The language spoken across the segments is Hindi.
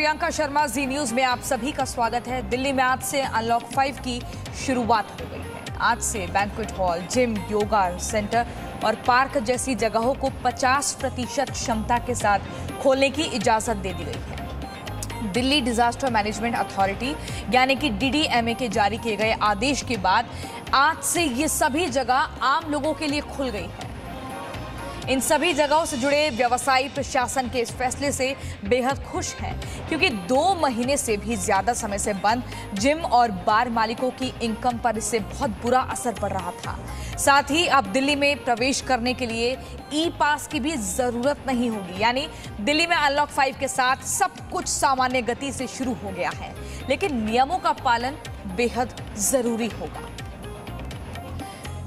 प्रियंका शर्मा, जी न्यूज में आप सभी का स्वागत है। दिल्ली में आज से अनलॉक 5 की शुरुआत हो गई है। आज से banquet hall, gym, yoga centre और पार्क जैसी जगहों को 50% क्षमता के साथ खोलने की इजाजत दे दी गई है। दिल्ली डिजास्टर मैनेजमेंट अथॉरिटी यानी कि DDMA के जारी किए गए आदेश के बाद आज से ये सभी जगह आम लोगों के लिए खुल गई है। इन सभी जगहों से जुड़े व्यवसायी प्रशासन के इस फैसले से बेहद खुश हैं, क्योंकि 2 महीने से भी ज्यादा समय से बंद जिम और बार मालिकों की इनकम पर इससे बहुत बुरा असर पड़ रहा था। साथ ही अब दिल्ली में प्रवेश करने के लिए ई-पास की भी जरूरत नहीं होगी, यानी दिल्ली में अनलॉक 5 के साथ सब कुछ सामान्य गति से शुरू हो गया है, लेकिन नियमों का पालन बेहद जरूरी होगा।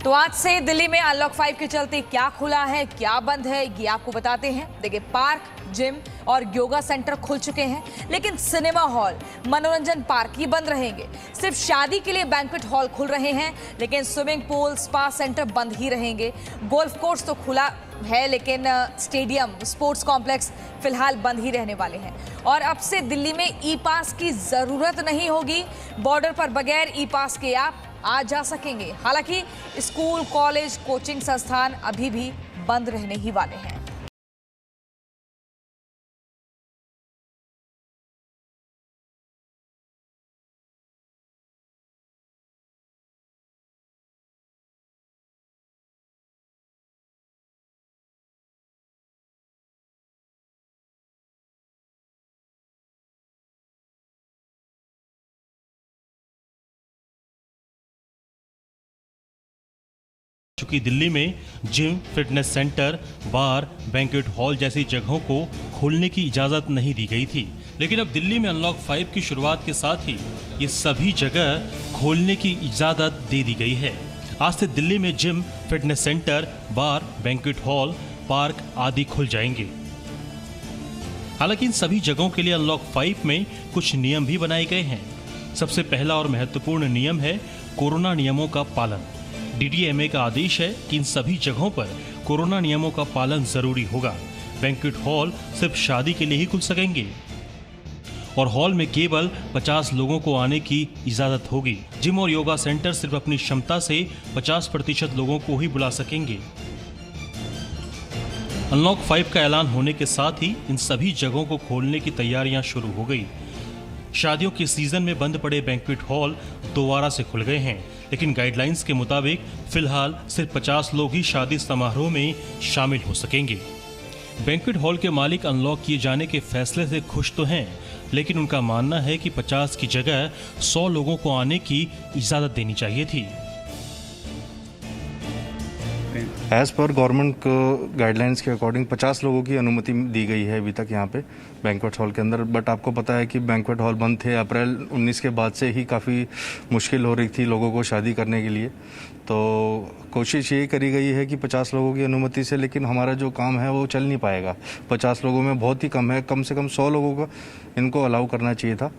तो आज से दिल्ली में अनलॉक 5 के चलते क्या खुला है, क्या बंद है, ये आपको बताते हैं। देखिए, पार्क, जिम और योगा सेंटर खुल चुके हैं, लेकिन सिनेमा हॉल, मनोरंजन पार्क ये बंद रहेंगे। सिर्फ शादी के लिए बैंक्वेट हॉल खुल रहे हैं, लेकिन स्विमिंग पूल, स्पा सेंटर बंद ही रहेंगे। गोल्फ कोर्स तो खुला है, लेकिन स्टेडियम, स्पोर्ट्स कॉम्प्लेक्स फिलहाल बंद ही रहने वाले हैं। और अब से दिल्ली में ई-पास की जरूरत नहीं होगी। बॉर्डर पर बगैर ई-पास के आप आ जा सकेंगे। हालांकि स्कूल, कॉलेज, कोचिंग संस्थान अभी भी बंद रहने ही वाले हैं। चूंकि दिल्ली में जिम, फिटनेस सेंटर, बार, बैंक्वेट हॉल जैसी जगहों को खोलने की इजाज़त नहीं दी गई थी, लेकिन अब दिल्ली में अनलॉक 5 की शुरुआत के साथ ही ये सभी जगह खोलने की इजाज़त दे दी गई है। आज से दिल्ली में जिम, फिटनेस सेंटर, बार, बैंक्वेट हॉल, पार्क आदि खुल जाएंगे। हालांकि इन सभी जगहों के लिए अनलॉक 5 में कुछ नियम भी बनाए गए हैं। सबसे पहला और महत्वपूर्ण नियम है कोरोना नियमों का पालन। DDMA का आदेश है कि इन सभी जगहों पर कोरोना नियमों का पालन जरूरी होगा। बैंक्वेट हॉल सिर्फ शादी के लिए ही खुल सकेंगे और हॉल में केवल 50 लोगों को आने की इजाजत होगी। जिम और योगा सेंटर सिर्फ अपनी क्षमता से 50% लोगों को ही बुला सकेंगे। अनलॉक 5 का ऐलान होने के साथ ही इन सभी जगहों को खोलने की तैयारियां शुरू हो गई। शादियों के सीजन में बंद पड़े बैंक्वेट हॉल दोबारा से खुल गए हैं, लेकिन गाइडलाइंस के मुताबिक फिलहाल सिर्फ 50 लोग ही शादी समारोह में शामिल हो सकेंगे। बैंक्वेट हॉल के मालिक अनलॉक किए जाने के फैसले से खुश तो हैं, लेकिन उनका मानना है कि 50 की जगह 100 लोगों को आने की इजाज़त देनी चाहिए थी। एज़ पर गवर्नमेंट गाइडलाइंस के अकॉर्डिंग 50 लोगों की अनुमति दी गई है अभी तक यहाँ पे बैंक्वेट हॉल के अंदर। बट आपको पता है कि बैंक्वेट हॉल बंद थे। अप्रैल 19 के बाद से ही काफ़ी मुश्किल हो रही थी लोगों को शादी करने के लिए, तो कोशिश ये करी गई है कि 50 लोगों की अनुमति से, लेकिन हमारा जो काम है वो चल नहीं पाएगा। 50 लोगों में बहुत ही कम है, कम से कम 100 लोगों को इनको अलाउ करना चाहिए था।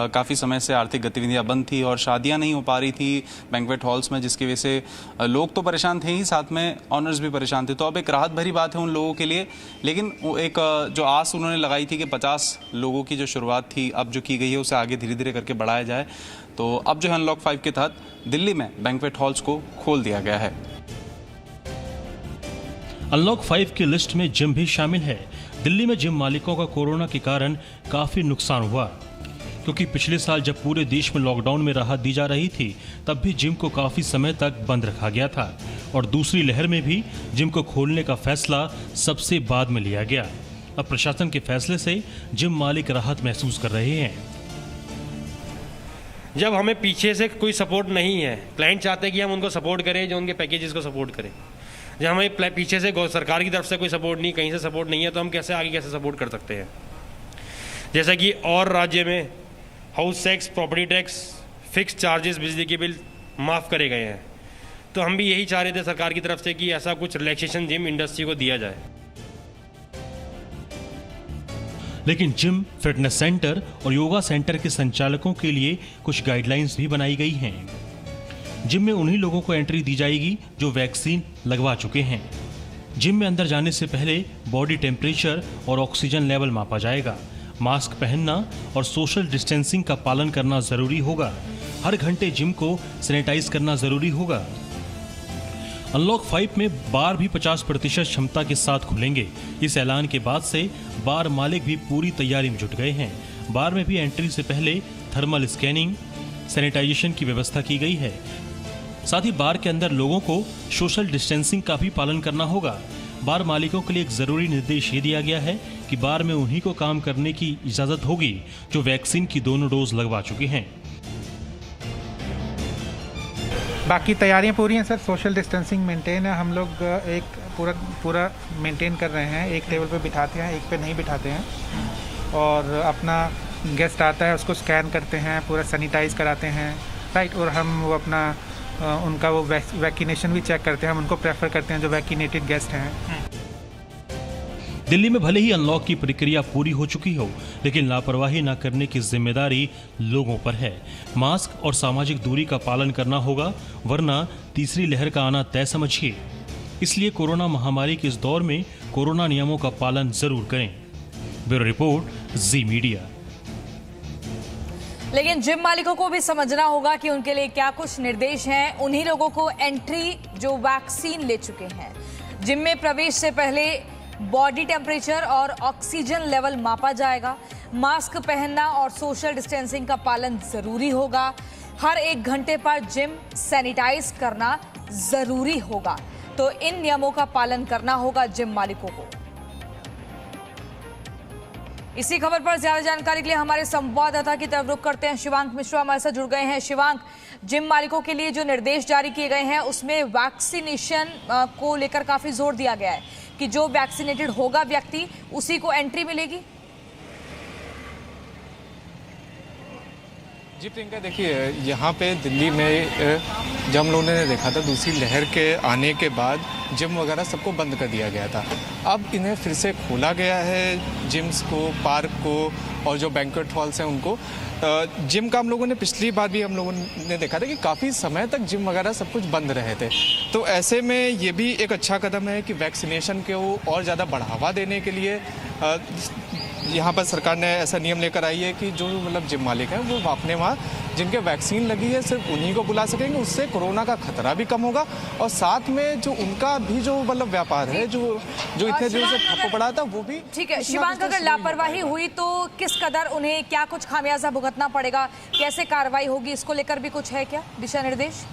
काफ़ी समय से आर्थिक गतिविधियां बंद थी और शादियां नहीं हो पा रही थी बैंक्वेट हॉल्स में, जिसकी वजह से लोग तो परेशान थे ही, साथ में ऑनर्स भी परेशान थे। तो अब एक राहत भरी बात है उन लोगों के लिए, लेकिन एक जो आस उन्होंने लगाई थी कि 50 लोगों की जो शुरुआत थी अब जो की गई है उसे आगे धीरे धीरे करके बढ़ाया जाए। तो अब जो है अनलॉक 5 के तहत दिल्ली में बैंक्वेट हॉल्स को खोल दिया गया है। अनलॉक 5 की लिस्ट में जिम भी शामिल है। दिल्ली में जिम मालिकों का कोरोना के कारण काफी नुकसान हुआ, क्योंकि पिछले साल जब पूरे देश में लॉकडाउन में राहत दी जा रही थी तब भी जिम को काफी समय तक बंद रखा गया था और दूसरी लहर में भी जिम को खोलने का फैसला सबसे बाद में लिया गया। अब प्रशासन के फैसले से जिम मालिक राहत महसूस कर रहे हैं। जब हमें पीछे से कोई सपोर्ट नहीं है, क्लाइंट चाहते हैं कि हम उनको सपोर्ट करें, जो उनके पैकेजेस को सपोर्ट करें। जब हमें पीछे से सरकार की तरफ से कोई सपोर्ट नहीं, कहीं से सपोर्ट नहीं है, तो हम कैसे सपोर्ट कर सकते हैं। जैसा कि और राज्य में house tax, property tax, fix charges, बिजली के बिल माफ़ करे गए हैं, तो हम भी यही चाह रहे थे सरकार की तरफ से कि ऐसा कुछ रिलैक्सेशन जिम इंडस्ट्री को दिया जाए। लेकिन जिम, फिटनेस सेंटर और योगा सेंटर के संचालकों के लिए कुछ गाइडलाइंस भी बनाई गई हैं। जिम में उन्हीं लोगों को एंट्री दी जाएगी जो वैक्सीन लगवा चुके हैं। जिम में अंदर जाने से पहले बॉडी टेम्परेचर और ऑक्सीजन लेवल मापा जाएगा। मास्क पहनना और सोशल डिस्टेंसिंग का पालन करना जरूरी होगा। हर घंटे जिम को सैनिटाइज करना जरूरी होगा। अनलॉक 5 में बार भी 50% क्षमता के साथ खुलेंगे। इस ऐलान के बाद से बार मालिक भी पूरी तैयारी में जुट गए हैं। बार में भी एंट्री से पहले थर्मल स्कैनिंग, सैनिटाइजेशन की व्यवस्था की गई है। साथ ही बार के अंदर लोगों को सोशल डिस्टेंसिंग का भी पालन करना होगा। बार मालिकों के लिए एक जरूरी निर्देश ये दिया गया है कि बार में उन्हीं को काम करने की इजाजत होगी जो वैक्सीन की दोनों डोज लगवा चुके हैं। बाकी तैयारियां पूरी हैं सर। सोशल डिस्टेंसिंग मेंटेन है। हम लोग एक पूरा मेंटेन कर रहे हैं। एक टेबल पे बिठाते हैं, एक पे नहीं बिठाते हैं। और अपना गेस्ट आता है उसको स्कैन करते हैं, पूरा सैनिटाइज कराते हैं, राइट। और हम वो अपना उनका वो वैक्सीनेशन भी चेक करते हैं। हम उनको प्रेफर करते हैं जो वैक्सीनेटेड गेस्ट हैं। दिल्ली में भले ही अनलॉक की प्रक्रिया पूरी हो चुकी हो, लेकिन लापरवाही न करने की जिम्मेदारी लोगों पर है। मास्क और सामाजिक दूरी का पालन करना होगा, वरना तीसरी लहर का आना तय समझिए। इसलिए कोरोना महामारी के इस दौर में कोरोना नियमों का पालन जरूर करें। ब्यूरो रिपोर्ट, जी मीडिया। लेकिन जिम मालिकों को भी समझना होगा कि उनके लिए क्या कुछ निर्देश हैं। उन्हीं लोगों को एंट्री जो वैक्सीन ले चुके हैं। जिम में प्रवेश से पहले बॉडी टेम्परेचर और ऑक्सीजन लेवल मापा जाएगा। मास्क पहनना और सोशल डिस्टेंसिंग का पालन जरूरी होगा। हर 1 घंटे पर जिम सैनिटाइज करना जरूरी होगा। तो इन नियमों का पालन करना होगा जिम मालिकों को। इसी खबर पर ज्यादा जानकारी के लिए हमारे संवाददाता की तरफ रुख करते हैं। शिवांक मिश्रा हमारे साथ जुड़ गए हैं। शिवांक, जिम मालिकों के लिए जो निर्देश जारी किए गए हैं उसमें वैक्सीनेशन को लेकर काफी जोर दिया गया है कि जो वैक्सीनेटेड होगा व्यक्ति उसी को एंट्री मिलेगी। जी प्रियंका, देखिए यहाँ पे दिल्ली में जब हम लोगों ने देखा था दूसरी लहर के आने के बाद जिम वगैरह सबको बंद कर दिया गया था। अब इन्हें फिर से खोला गया है, जिम्स को, पार्क को और जो बैंक्वेट हॉल्स हैं उनको। जिम का हम लोगों ने पिछली बार भी हम लोगों ने देखा था कि काफ़ी समय तक जिम वगैरह सब कुछ बंद रहे थे। तो ऐसे में ये भी एक अच्छा कदम है कि वैक्सीनेशन को और ज़्यादा बढ़ावा देने के लिए यहाँ पर सरकार ने ऐसा नियम लेकर आई है कि जो मतलब जिम मालिक हैं वो अपने वहाँ जिनके वैक्सीन लगी है सिर्फ उन्हीं को बुला सकेंगे। उससे कोरोना का खतरा भी कम होगा और साथ में जो उनका भी जो मतलब व्यापार है जो इतने दिनों से ठप्प पड़ा था वो भी ठीक है। शिवांक, अगर लापरवाही हुई तो किस कदर उन्हें क्या कुछ खामियाजा भुगतना पड़ेगा, कैसे कार्रवाई होगी, इसको लेकर भी कुछ है क्या दिशा निर्देश?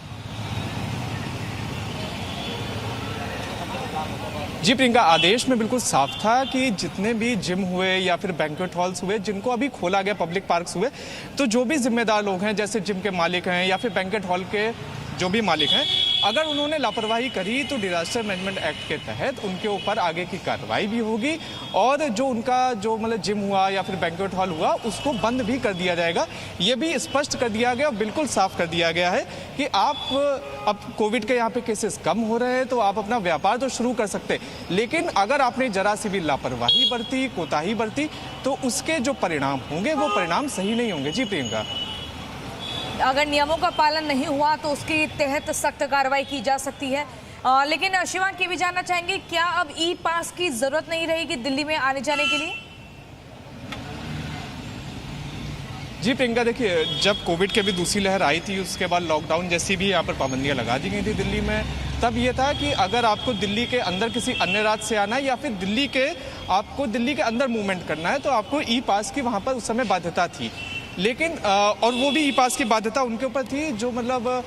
जी प्रियंका, आदेश में बिल्कुल साफ था कि जितने भी जिम हुए या फिर बैंक्वेट हॉल्स हुए जिनको अभी खोला गया, पब्लिक पार्क्स हुए, तो जो भी जिम्मेदार लोग हैं जैसे जिम के मालिक हैं या फिर बैंक्वेट हॉल के जो भी मालिक हैं, अगर उन्होंने लापरवाही करी तो डिजास्टर मैनेजमेंट एक्ट के तहत उनके ऊपर आगे की कार्रवाई भी होगी और जो उनका जो मतलब जिम हुआ या फिर बैंक्वेट हॉल हुआ उसको बंद भी कर दिया जाएगा। ये भी स्पष्ट कर दिया गया, बिल्कुल साफ कर दिया गया है कि आप अब कोविड के यहाँ पे केसेस कम हो रहे हैं तो आप अपना व्यापार तो शुरू कर सकते, लेकिन अगर आपने जरा सी भी लापरवाही बरती, कोताही बरती तो उसके जो परिणाम होंगे वो परिणाम सही नहीं होंगे। जी प्रियंका, अगर नियमों का पालन नहीं हुआ तो उसके तहत सख्त कार्रवाई की जा सकती है। लेकिन शिवांक, ये भी जानना चाहेंगे क्या अब ई पास की जरूरत नहीं रहेगी दिल्ली में आने जाने के लिए? जी प्रियंका, देखिए जब कोविड की भी दूसरी लहर आई थी उसके बाद लॉकडाउन जैसी भी यहाँ पर पाबंदियाँ लगा दी गई थी दिल्ली में, तब ये था कि अगर आपको दिल्ली के अंदर किसी अन्य राज्य से आना है या फिर आपको दिल्ली के अंदर मूवमेंट करना है तो आपको ई पास की वहाँ पर उस समय बाध्यता थी। लेकिन और वो भी ई पास की बाध्यता उनके ऊपर थी जो मतलब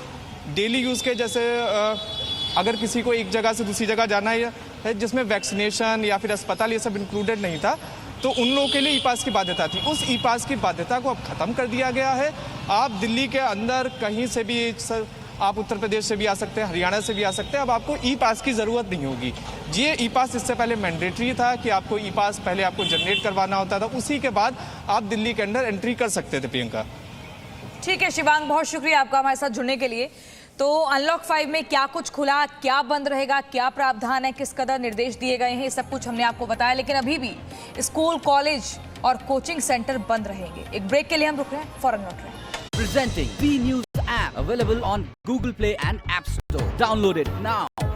डेली यूज़ के, जैसे अगर किसी को एक जगह से दूसरी जगह जाना है जिसमें वैक्सीनेशन या फिर अस्पताल ये सब इंक्लूडेड नहीं था तो उन लोगों के लिए ई पास की बाध्यता थी। उस ई पास की बाध्यता को अब ख़त्म कर दिया गया है। आप दिल्ली के अंदर कहीं से भी, आप उत्तर प्रदेश से भी आ सकते हैं, हरियाणा से भी आ सकते हैं। अब आपको ई पास की ज़रूरत नहीं होगी। ये ई पास इससे पहले मैंडेटरी था कि आपको ई पास पहले आपको जनरेट करवाना होता था, उसी के बाद आप दिल्ली के अंदर एंट्री कर सकते थे। प्रियंका, ठीक है शिवांक, बहुत शुक्रिया आपका हमारे साथ जुड़ने के लिए। तो अनलॉक 5 में क्या कुछ खुला, क्या बंद रहेगा, क्या प्रावधान है, किस कदर निर्देश दिए गए हैं, ये सब कुछ हमने आपको बताया। लेकिन अभी भी स्कूल, कॉलेज और कोचिंग सेंटर बंद रहेंगे। एक ब्रेक के लिए हम रुक रहे हैं, फौरन लौट रहे हैं। Presenting B News app available on Google Play and App Store. Download it now.